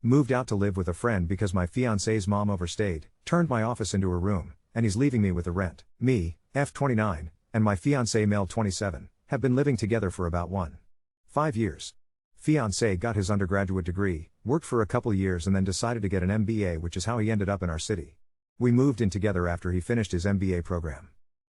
Moved out to live with a friend because my fiancé's mom overstayed, turned my office into a room, and he's leaving me with the rent. Me, F29, and my fiancé male 27, have been living together for about 1.5 years. Fiancé got his undergraduate degree, worked for a couple years and then decided to get an MBA, which is how he ended up in our city. We moved in together after he finished his MBA program.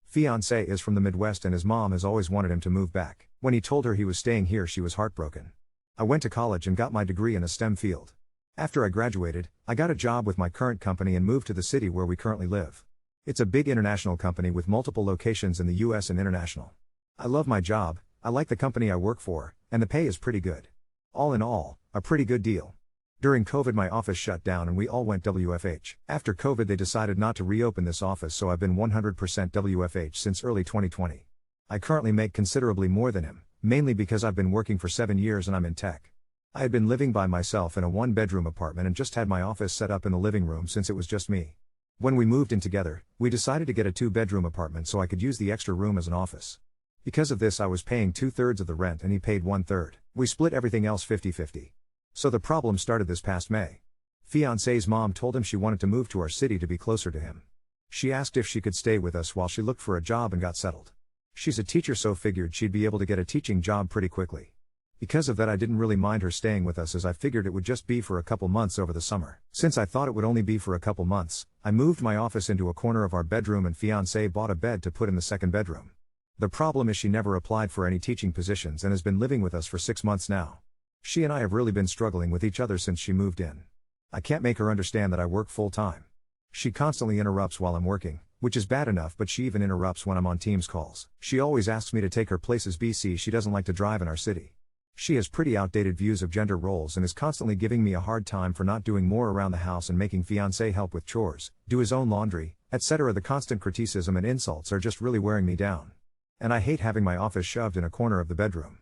Fiancé is from the Midwest and his mom has always wanted him to move back. When he told her he was staying here, she was heartbroken. I went to college and got my degree in a STEM field. After I graduated, I got a job with my current company and moved to the city where we currently live. It's a big international company with multiple locations in the US and international. I love my job, I like the company I work for, and the pay is pretty good. All in all, a pretty good deal. During COVID my office shut down and we all went WFH. After COVID they decided not to reopen this office, so I've been 100% WFH since early 2020. I currently make considerably more than him, mainly because I've been working for 7 years and I'm in tech. I had been living by myself in a 1-bedroom apartment and just had my office set up in the living room since it was just me. When we moved in together, we decided to get a 2-bedroom apartment so I could use the extra room as an office. Because of this I was paying 2/3 of the rent and he paid 1/3. We split everything else 50-50. So the problem started this past May. Fiancé's mom told him she wanted to move to our city to be closer to him. She asked if she could stay with us while she looked for a job and got settled. She's a teacher, so figured she'd be able to get a teaching job pretty quickly. Because of that I didn't really mind her staying with us, as I figured it would just be for a couple months over the summer. Since I thought it would only be for a couple months, I moved my office into a corner of our bedroom and fiancé bought a bed to put in the second bedroom. The problem is she never applied for any teaching positions and has been living with us for 6 months now. She and I have really been struggling with each other since she moved in. I can't make her understand that I work full time. She constantly interrupts while I'm working, which is bad enough, but she even interrupts when I'm on Teams calls. She always asks me to take her places BC she doesn't like to drive in our city. She has pretty outdated views of gender roles and is constantly giving me a hard time for not doing more around the house and making fiancé help with chores, do his own laundry, etc. The constant criticism and insults are just really wearing me down. And I hate having my office shoved in a corner of the bedroom.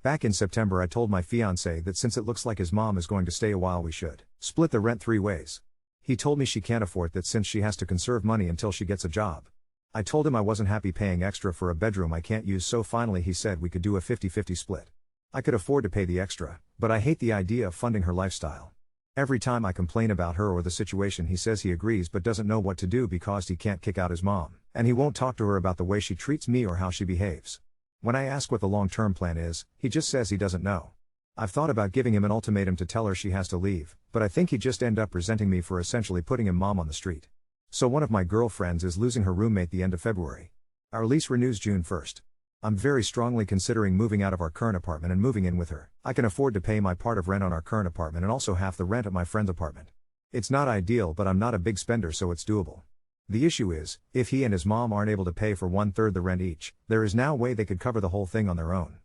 Back in September I told my fiancé that since it looks like his mom is going to stay a while we should split the rent 3 ways. He told me she can't afford that since she has to conserve money until she gets a job. I told him I wasn't happy paying extra for a bedroom I can't use, so finally he said we could do a 50-50 split. I could afford to pay the extra, but I hate the idea of funding her lifestyle. Every time I complain about her or the situation he says he agrees but doesn't know what to do because he can't kick out his mom, and he won't talk to her about the way she treats me or how she behaves. When I ask what the long-term plan is, he just says he doesn't know. I've thought about giving him an ultimatum to tell her she has to leave, but I think he'd just end up resenting me for essentially putting him mom on the street. So one of my girlfriends is losing her roommate the end of February. Our lease renews June 1st. I'm very strongly considering moving out of our current apartment and moving in with her. I can afford to pay my part of rent on our current apartment and also half the rent at my friend's apartment. It's not ideal, but I'm not a big spender, so it's doable. The issue is, if he and his mom aren't able to pay for 1/3 the rent each, there is now a way they could cover the whole thing on their own.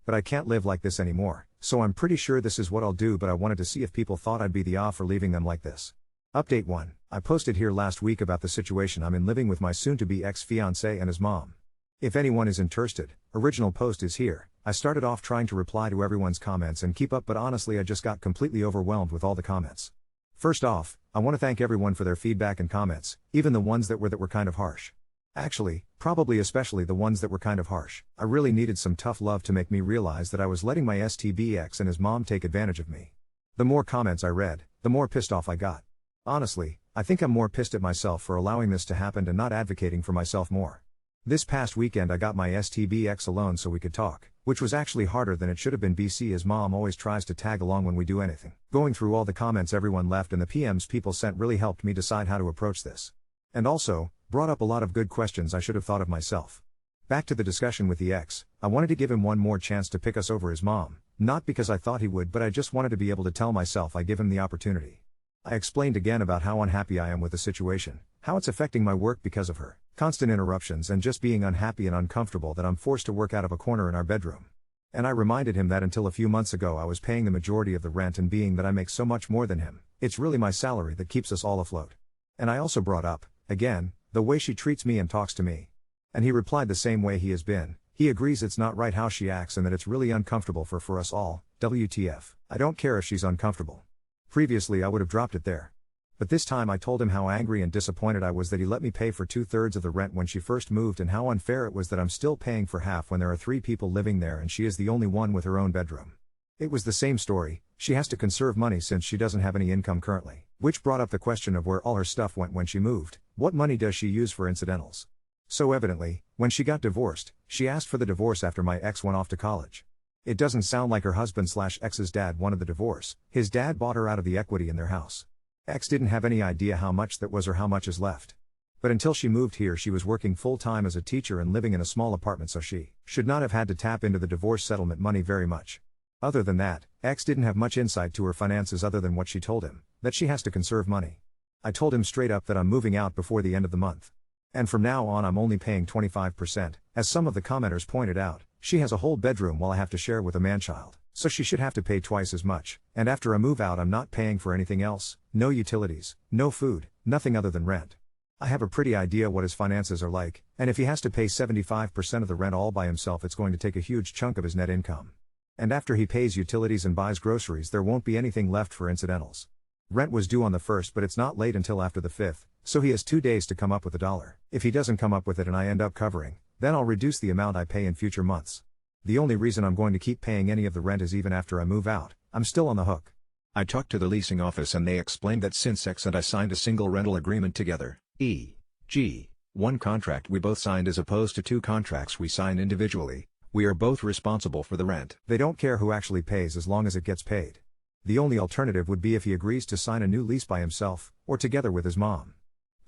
But I can't live like this anymore, so I'm pretty sure this is what I'll do, but I wanted to see if people thought I'd be the off for leaving them like this. Update 1. I posted here last week about the situation I'm in living with my soon-to-be ex-fiancé and his mom. If anyone is interested, original post is here. I started off trying to reply to everyone's comments and keep up, but honestly I just got completely overwhelmed with all the comments. First off, I want to thank everyone for their feedback and comments, even the ones that were kind of harsh. Actually, probably especially the ones that were kind of harsh. I really needed some tough love to make me realize that I was letting my STB ex and his mom take advantage of me. The more comments I read, the more pissed off I got. Honestly, I think I'm more pissed at myself for allowing this to happen and not advocating for myself more. This past weekend I got my STB ex alone so we could talk, which was actually harder than it should have been. His mom always tries to tag along when we do anything. Going through all the comments everyone left and the PMs people sent really helped me decide how to approach this. And also, brought up a lot of good questions I should have thought of myself. Back to the discussion with the ex, I wanted to give him one more chance to pick us over his mom, not because I thought he would, but I just wanted to be able to tell myself I give him the opportunity. I explained again about how unhappy I am with the situation, how it's affecting my work because of her constant interruptions, and just being unhappy and uncomfortable that I'm forced to work out of a corner in our bedroom. And I reminded him that until a few months ago I was paying the majority of the rent, and being that I make so much more than him, it's really my salary that keeps us all afloat. And I also brought up, again, the way she treats me and talks to me. And he replied the same way he has been. He agrees it's not right how she acts and that it's really uncomfortable for us all. WTF. I don't care if she's uncomfortable. Previously I would have dropped it there. But this time I told him how angry and disappointed I was that he let me pay for 2/3 of the rent when she first moved, and how unfair it was that I'm still paying for half when there are 3 people living there and she is the only one with her own bedroom. It was the same story. She has to conserve money since she doesn't have any income currently. Which brought up the question of where all her stuff went when she moved. What money does she use for incidentals? So evidently, when she got divorced, she asked for the divorce after my ex went off to college. It doesn't sound like her husband/ex's dad wanted the divorce. His dad bought her out of the equity in their house. Ex didn't have any idea how much that was or how much is left. But until she moved here she was working full-time as a teacher and living in a small apartment, so she should not have had to tap into the divorce settlement money very much. Other than that, ex didn't have much insight to her finances other than what she told him, that she has to conserve money. I told him straight up that I'm moving out before the end of the month. And from now on I'm only paying 25%, as some of the commenters pointed out. She has a whole bedroom while I have to share with a man-child, so she should have to pay twice as much, and after I move out I'm not paying for anything else, no utilities, no food, nothing other than rent. I have a pretty idea what his finances are like, and if he has to pay 75% of the rent all by himself it's going to take a huge chunk of his net income. And after he pays utilities and buys groceries there won't be anything left for incidentals. Rent was due on the 1st but it's not late until after the 5th, so he has 2 days to come up with $1. If he doesn't come up with it and I end up covering, then I'll reduce the amount I pay in future months. The only reason I'm going to keep paying any of the rent is even after I move out, I'm still on the hook. I talked to the leasing office and they explained that since ex and I signed a single rental agreement together, e.g., one contract we both signed as opposed to 2 contracts we signed individually, we are both responsible for the rent. They don't care who actually pays as long as it gets paid. The only alternative would be if he agrees to sign a new lease by himself, or together with his mom.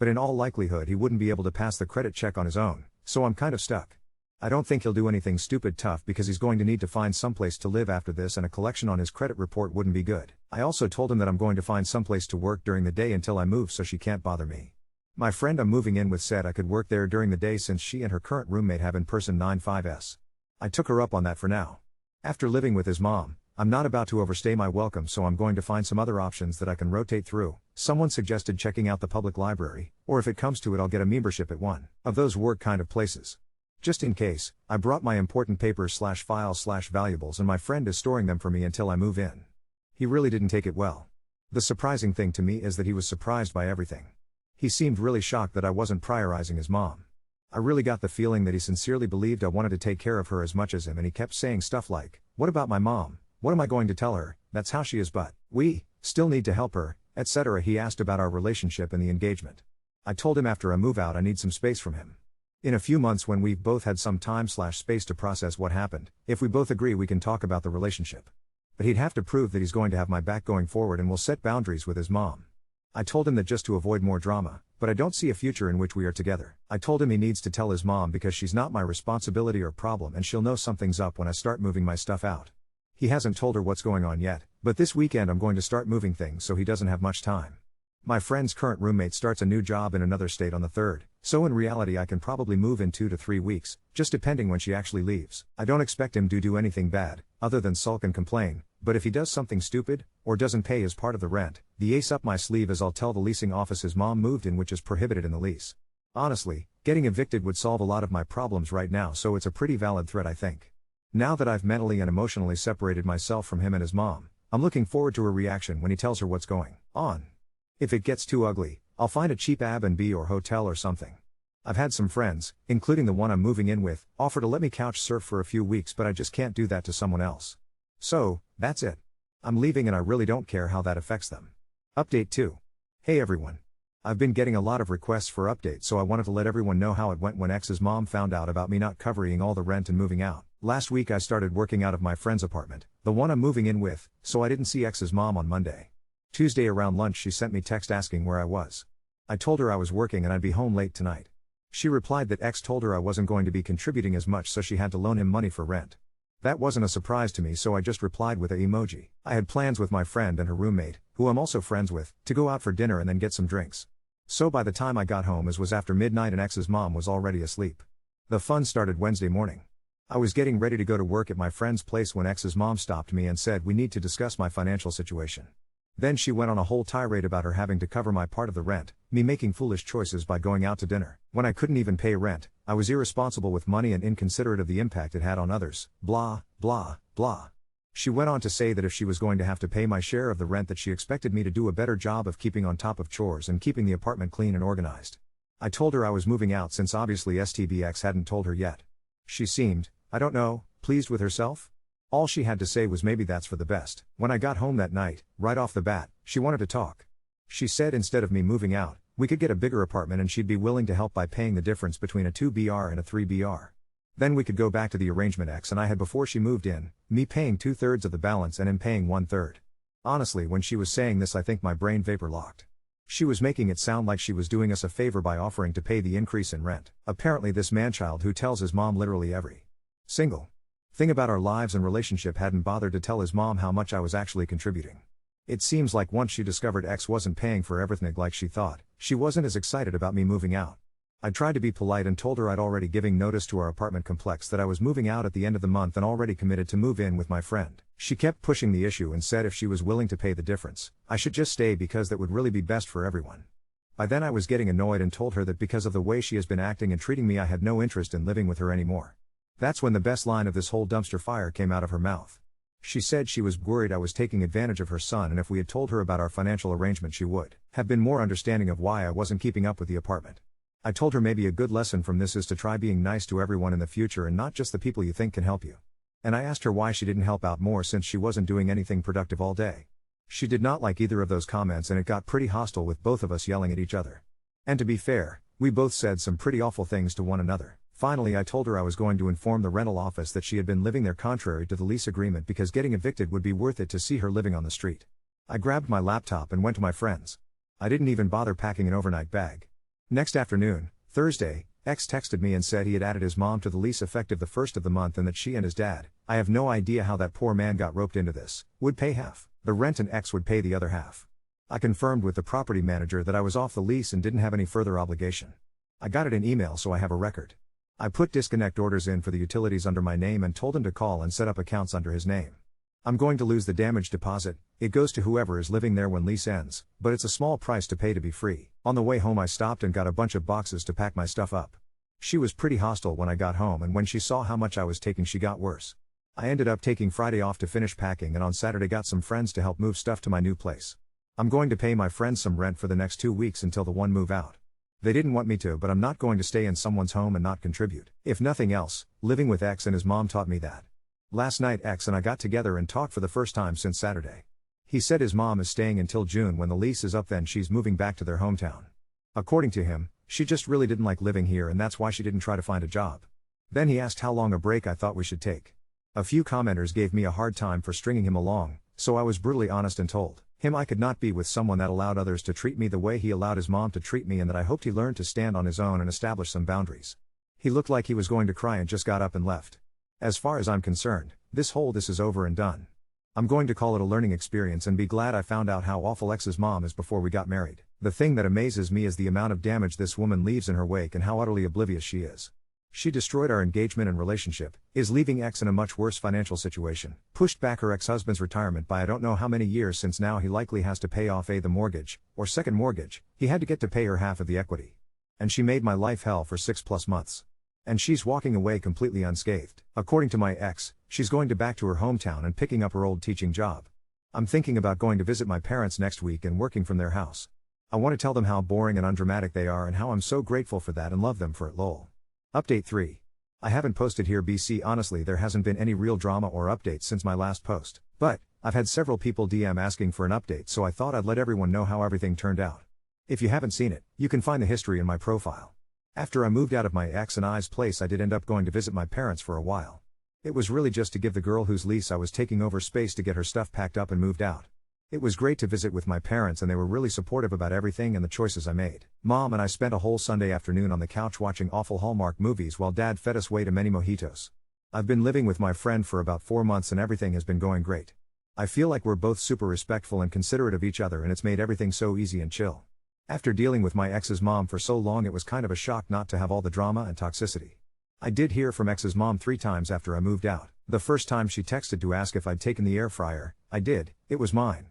But in all likelihood he wouldn't be able to pass the credit check on his own, so I'm kind of stuck. I don't think he'll do anything stupid tough because he's going to need to find someplace to live after this and a collection on his credit report wouldn't be good. I also told him that I'm going to find someplace to work during the day until I move so she can't bother me. My friend I'm moving in with said I could work there during the day since she and her current roommate have in-person 9-5s. I took her up on that for now. After living with his mom, I'm not about to overstay my welcome so I'm going to find some other options that I can rotate through. Someone suggested checking out the public library, or if it comes to it I'll get a membership at one of those work kind of places. Just in case, I brought my important papers/files/valuables and my friend is storing them for me until I move in. He really didn't take it well. The surprising thing to me is that he was surprised by everything. He seemed really shocked that I wasn't prioritizing his mom. I really got the feeling that he sincerely believed I wanted to take care of her as much as him, and he kept saying stuff like, "What about my mom? What am I going to tell her? That's how she is, but we still need to help her," etc. He asked about our relationship and the engagement. I told him after I move out I need some space from him. In a few months when we've both had some time/space to process what happened, if we both agree we can talk about the relationship. But he'd have to prove that he's going to have my back going forward and will set boundaries with his mom. I told him that just to avoid more drama, but I don't see a future in which we are together. I told him he needs to tell his mom because she's not my responsibility or problem and she'll know something's up when I start moving my stuff out. He hasn't told her what's going on yet, but this weekend I'm going to start moving things so he doesn't have much time. My friend's current roommate starts a new job in another state on the 3rd, so in reality I can probably move in 2 to 3 weeks, just depending when she actually leaves. I don't expect him to do anything bad, other than sulk and complain, but if he does something stupid, or doesn't pay his part of the rent, the ace up my sleeve is I'll tell the leasing office his mom moved in, which is prohibited in the lease. Honestly, getting evicted would solve a lot of my problems right now, so it's a pretty valid threat I think. Now that I've mentally and emotionally separated myself from him and his mom, I'm looking forward to her reaction when he tells her what's going on. If it gets too ugly, I'll find a cheap Airbnb or hotel or something. I've had some friends, including the one I'm moving in with, offer to let me couch surf for a few weeks, but I just can't do that to someone else. So, that's it. I'm leaving and I really don't care how that affects them. Update 2. Hey everyone. I've been getting a lot of requests for updates, so I wanted to let everyone know how it went when ex's mom found out about me not covering all the rent and moving out. Last week I started working out of my friend's apartment, the one I'm moving in with, so I didn't see ex's mom on Monday. Tuesday around lunch she sent me text asking where I was. I told her I was working and I'd be home late tonight. She replied that ex told her I wasn't going to be contributing as much, so she had to loan him money for rent. That wasn't a surprise to me, so I just replied with a emoji. I had plans with my friend and her roommate, who I'm also friends with, to go out for dinner and then get some drinks. So by the time I got home it was after midnight and ex's mom was already asleep. The fun started Wednesday morning. I was getting ready to go to work at my friend's place when ex's mom stopped me and said we need to discuss my financial situation. Then she went on a whole tirade about her having to cover my part of the rent, me making foolish choices by going out to dinner, when I couldn't even pay rent, I was irresponsible with money and inconsiderate of the impact it had on others, blah, blah, blah. She went on to say that if she was going to have to pay my share of the rent that she expected me to do a better job of keeping on top of chores and keeping the apartment clean and organized. I told her I was moving out since obviously STBX hadn't told her yet. She seemed, I don't know, pleased with herself? All she had to say was maybe that's for the best. When I got home that night, right off the bat, she wanted to talk. She said instead of me moving out, we could get a bigger apartment and she'd be willing to help by paying the difference between a 2BR and a 3BR. Then we could go back to the arrangement X and I had before she moved in, me paying 2/3 of the balance and him paying 1/3. Honestly, when she was saying this I think my brain vapor locked. She was making it sound like she was doing us a favor by offering to pay the increase in rent. Apparently this manchild who tells his mom literally every single thing about our lives and relationship hadn't bothered to tell his mom how much I was actually contributing. It seems like once she discovered X wasn't paying for everything like she thought, she wasn't as excited about me moving out. I tried to be polite and told her I'd already given notice to our apartment complex that I was moving out at the end of the month and already committed to move in with my friend. She kept pushing the issue and said if she was willing to pay the difference, I should just stay because that would really be best for everyone. By then I was getting annoyed and told her that because of the way she has been acting and treating me I had no interest in living with her anymore. That's when the best line of this whole dumpster fire came out of her mouth. She said she was worried I was taking advantage of her son and if we had told her about our financial arrangement she would have been more understanding of why I wasn't keeping up with the apartment. I told her maybe a good lesson from this is to try being nice to everyone in the future and not just the people you think can help you. And I asked her why she didn't help out more since she wasn't doing anything productive all day. She did not like either of those comments and it got pretty hostile with both of us yelling at each other. And to be fair, we both said some pretty awful things to one another. Finally I told her I was going to inform the rental office that she had been living there contrary to the lease agreement because getting evicted would be worth it to see her living on the street. I grabbed my laptop and went to my friend's. I didn't even bother packing an overnight bag. Next afternoon, Thursday, X texted me and said he had added his mom to the lease effective the first of the month and that she and his dad, I have no idea how that poor man got roped into this, would pay half the rent and X would pay the other half. I confirmed with the property manager that I was off the lease and didn't have any further obligation. I got it in email so I have a record. I put disconnect orders in for the utilities under my name and told him to call and set up accounts under his name. I'm going to lose the damage deposit, it goes to whoever is living there when lease ends, but it's a small price to pay to be free. On the way home I stopped and got a bunch of boxes to pack my stuff up. She was pretty hostile when I got home and when she saw how much I was taking she got worse. I ended up taking Friday off to finish packing and on Saturday got some friends to help move stuff to my new place. I'm going to pay my friends some rent for the next 2 weeks until the one move out. They didn't want me to, but I'm not going to stay in someone's home and not contribute. If nothing else, living with X and his mom taught me that. Last night X and I got together and talked for the first time since Saturday. He said his mom is staying until June when the lease is up, then she's moving back to their hometown. According to him, she just really didn't like living here and that's why she didn't try to find a job. Then he asked how long a break I thought we should take. A few commenters gave me a hard time for stringing him along, so I was brutally honest and told him I could not be with someone that allowed others to treat me the way he allowed his mom to treat me and that I hoped he learned to stand on his own and establish some boundaries. He looked like he was going to cry and just got up and left. As far as I'm concerned, this is over and done. I'm going to call it a learning experience and be glad I found out how awful X's mom is before we got married. The thing that amazes me is the amount of damage this woman leaves in her wake and how utterly oblivious she is. She destroyed our engagement and relationship, is leaving X in a much worse financial situation, pushed back her ex-husband's retirement by I don't know how many years since now he likely has to pay off the mortgage, or second mortgage, he had to get to pay her half of the equity. And she made my life hell for 6+ months. And she's walking away completely unscathed. According to my ex, she's going back to her hometown and picking up her old teaching job. I'm thinking about going to visit my parents next week and working from their house. I want to tell them how boring and undramatic they are and how I'm so grateful for that and love them for it lol. Update 3. I haven't posted here BC honestly there hasn't been any real drama or updates since my last post, but I've had several people DM asking for an update so I thought I'd let everyone know how everything turned out. If you haven't seen it, you can find the history in my profile. After I moved out of my ex and I's place I did end up going to visit my parents for a while. It was really just to give the girl whose lease I was taking over space to get her stuff packed up and moved out. It was great to visit with my parents and they were really supportive about everything and the choices I made. Mom and I spent a whole Sunday afternoon on the couch watching awful Hallmark movies while Dad fed us way too many mojitos. I've been living with my friend for about 4 months and everything has been going great. I feel like we're both super respectful and considerate of each other and it's made everything so easy and chill. After dealing with my ex's mom for so long it was kind of a shock not to have all the drama and toxicity. I did hear from ex's mom 3 times after I moved out. The first time she texted to ask if I'd taken the air fryer, I did, it was mine.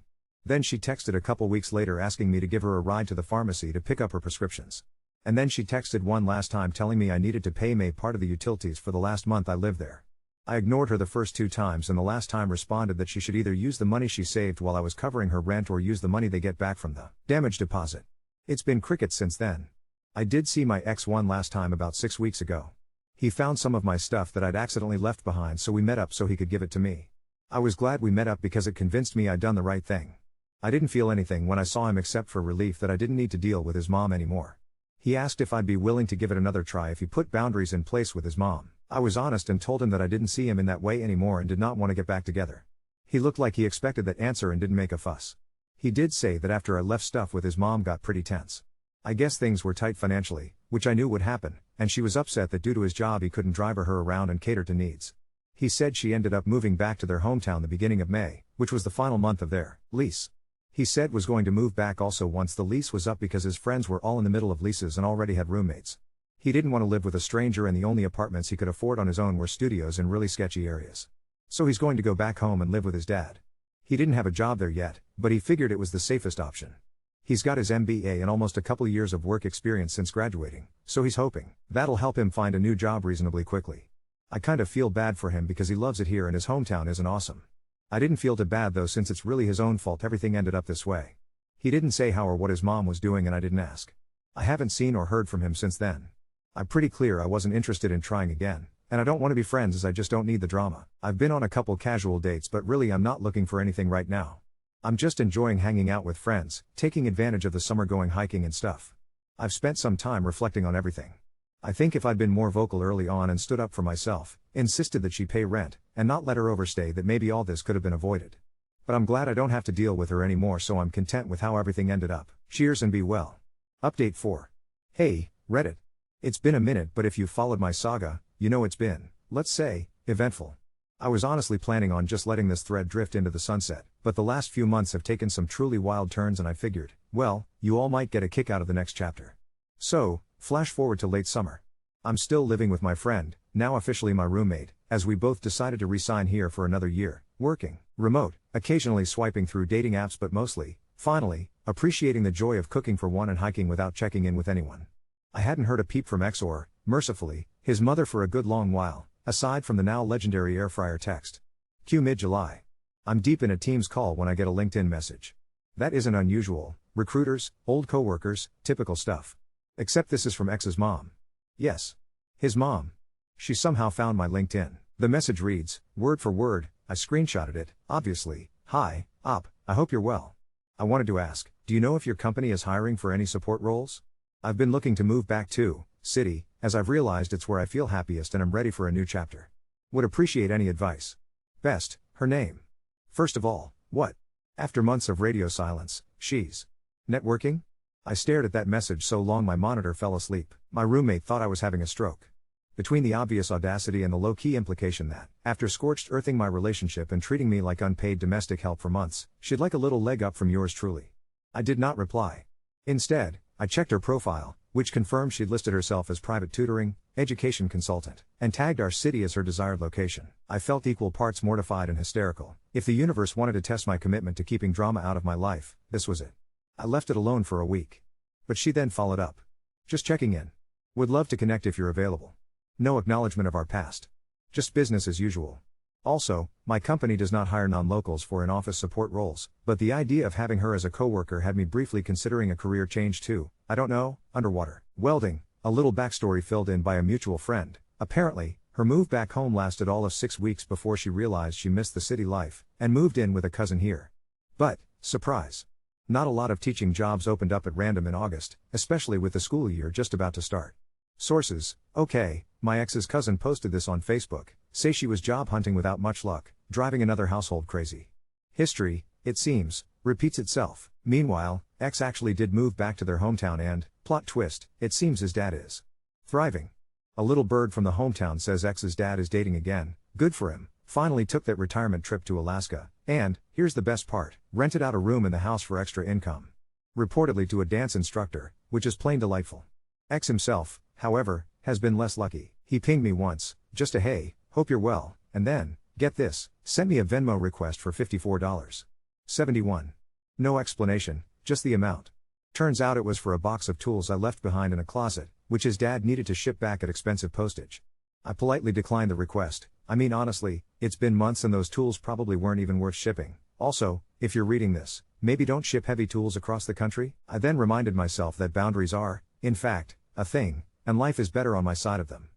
Then she texted a couple weeks later asking me to give her a ride to the pharmacy to pick up her prescriptions. And then she texted one last time telling me I needed to pay me part of the utilities for the last month I lived there. I ignored her the first 2 times and the last time responded that she should either use the money she saved while I was covering her rent or use the money they get back from the damage deposit. It's been crickets since then. I did see my ex one last time about 6 weeks ago. He found some of my stuff that I'd accidentally left behind, so we met up so he could give it to me. I was glad we met up because it convinced me I'd done the right thing. I didn't feel anything when I saw him except for relief that I didn't need to deal with his mom anymore. He asked if I'd be willing to give it another try if he put boundaries in place with his mom. I was honest and told him that I didn't see him in that way anymore and did not want to get back together. He looked like he expected that answer and didn't make a fuss. He did say that after I left, stuff with his mom got pretty tense. I guess things were tight financially, which I knew would happen, and she was upset that due to his job he couldn't drive her around and cater to needs. He said she ended up moving back to their hometown the beginning of May, which was the final month of their lease. He said was going to move back also once the lease was up because his friends were all in the middle of leases and already had roommates. He didn't want to live with a stranger, and the only apartments he could afford on his own were studios in really sketchy areas. So he's going to go back home and live with his dad. He didn't have a job there yet, but he figured it was the safest option. He's got his MBA and almost a couple years of work experience since graduating, so he's hoping that'll help him find a new job reasonably quickly. I kind of feel bad for him because he loves it here and his hometown isn't awesome. I didn't feel too bad though, since it's really his own fault everything ended up this way. He didn't say how or what his mom was doing, and I didn't ask. I haven't seen or heard from him since then. I'm pretty clear I wasn't interested in trying again, and I don't want to be friends as I just don't need the drama. I've been on a couple casual dates, but really I'm not looking for anything right now. I'm just enjoying hanging out with friends, taking advantage of the summer, going hiking and stuff. I've spent some time reflecting on everything. I think if I'd been more vocal early on and stood up for myself, insisted that she pay rent, and not let her overstay, that maybe all this could have been avoided. But I'm glad I don't have to deal with her anymore, so I'm content with how everything ended up. Cheers and be well. Update 4. Hey, Reddit. It's been a minute, but if you've followed my saga, you know it's been, let's say, eventful. I was honestly planning on just letting this thread drift into the sunset, but the last few months have taken some truly wild turns, and I figured, well, you all might get a kick out of the next chapter. So, flash forward to late summer. I'm still living with my friend, now officially my roommate, as we both decided to re-sign here for another year, working remote, occasionally swiping through dating apps, but mostly, finally, appreciating the joy of cooking for one and hiking without checking in with anyone. I hadn't heard a peep from X or, mercifully, his mother for a good long while, aside from the now legendary air fryer text. Q mid-July. I'm deep in a Teams call when I get a LinkedIn message. That isn't unusual, recruiters, old coworkers, typical stuff. Except this is from X's mom. Yes. His mom. She somehow found my LinkedIn. The message reads, word for word, I screenshotted it, obviously. Hi, Op, I hope you're well. I wanted to ask, do you know if your company is hiring for any support roles? I've been looking to move back to city, as I've realized it's where I feel happiest and I'm ready for a new chapter. Would appreciate any advice. Best, her name. First of all, what? After months of radio silence, she's networking? I stared at that message so long my monitor fell asleep. My roommate thought I was having a stroke. Between the obvious audacity and the low-key implication that, after scorched earthing my relationship and treating me like unpaid domestic help for months, she'd like a little leg up from yours truly. I did not reply. Instead, I checked her profile, which confirmed she'd listed herself as private tutoring, education consultant, and tagged our city as her desired location. I felt equal parts mortified and hysterical. If the universe wanted to test my commitment to keeping drama out of my life, this was it. I left it alone for a week. But she then followed up. Just checking in. Would love to connect if you're available. No acknowledgement of our past. Just business as usual. Also, my company does not hire non-locals for in-office support roles, but the idea of having her as a coworker had me briefly considering a career change too. I don't know, underwater welding, a little backstory filled in by a mutual friend. Apparently, her move back home lasted all of 6 weeks before she realized she missed the city life, and moved in with a cousin here. But, surprise. Not a lot of teaching jobs opened up at random in August, especially with the school year just about to start. Sources, okay, my ex's cousin posted this on Facebook, say she was job hunting without much luck, driving another household crazy. History, it seems, repeats itself. Meanwhile, X actually did move back to their hometown and, plot twist, it seems his dad is thriving. A little bird from the hometown says X's dad is dating again, good for him, finally took that retirement trip to Alaska, and, here's the best part, rented out a room in the house for extra income. Reportedly to a dance instructor, which is plain delightful. X himself, however, has been less lucky. He pinged me once, just a hey, hope you're well, and then, get this, sent me a Venmo request for $54.71. No explanation, just the amount. Turns out it was for a box of tools I left behind in a closet, which his dad needed to ship back at expensive postage. I politely declined the request. I mean honestly, it's been months and those tools probably weren't even worth shipping. Also, if you're reading this, maybe don't ship heavy tools across the country? I then reminded myself that boundaries are, in fact, a thing, and life is better on my side of them.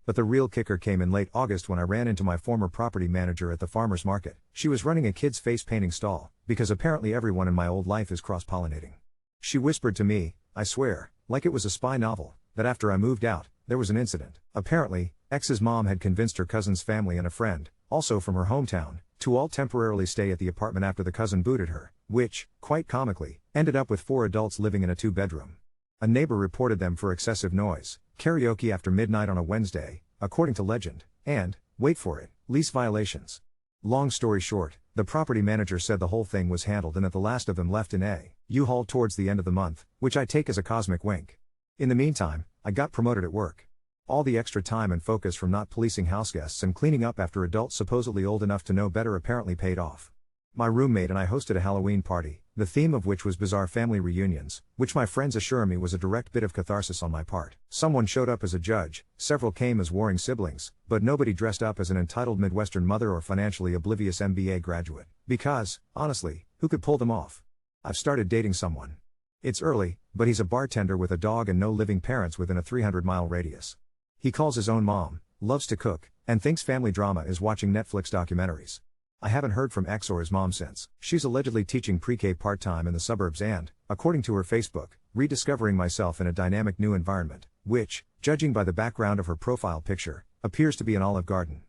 But the real kicker came in late August when I ran into my former property manager at the farmer's market. She was running a kid's face painting stall, because apparently everyone in my old life is cross-pollinating. She whispered to me, I swear, like it was a spy novel, that after I moved out, there was an incident. Apparently, X's mom had convinced her cousin's family and a friend, also from her hometown, to all temporarily stay at the apartment after the cousin booted her, which, quite comically, ended up with 4 adults living in a 2-bedroom. A neighbor reported them for excessive noise, karaoke after midnight on a Wednesday, according to legend, and, wait for it, lease violations. Long story short, the property manager said the whole thing was handled and that the last of them left in a U-Haul towards the end of the month, which I take as a cosmic wink. In the meantime, I got promoted at work. All the extra time and focus from not policing houseguests and cleaning up after adults supposedly old enough to know better apparently paid off. My roommate and I hosted a Halloween party, the theme of which was bizarre family reunions, which my friends assure me was a direct bit of catharsis on my part. Someone showed up as a judge, several came as warring siblings, but nobody dressed up as an entitled Midwestern mother or financially oblivious MBA graduate, because, honestly, who could pull them off? I've started dating someone. It's early, but he's a bartender with a dog and no living parents within a 300-mile radius. He calls his own mom, loves to cook, and thinks family drama is watching Netflix documentaries. I haven't heard from X or his mom since. She's allegedly teaching pre-K part-time in the suburbs and, according to her Facebook, rediscovering myself in a dynamic new environment, which, judging by the background of her profile picture, appears to be an Olive Garden.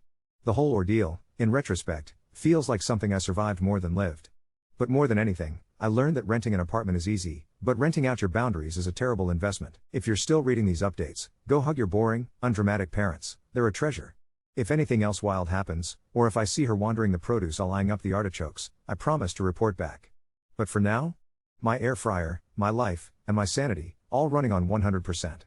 The whole ordeal, in retrospect, feels like something I survived more than lived. But more than anything, I learned that renting an apartment is easy, but renting out your boundaries is a terrible investment. If you're still reading these updates, go hug your boring, undramatic parents, they're a treasure. If anything else wild happens, or if I see her wandering the produce all eyeing up the artichokes, I promise to report back. But for now, my air fryer, my life, and my sanity, all running on 100%.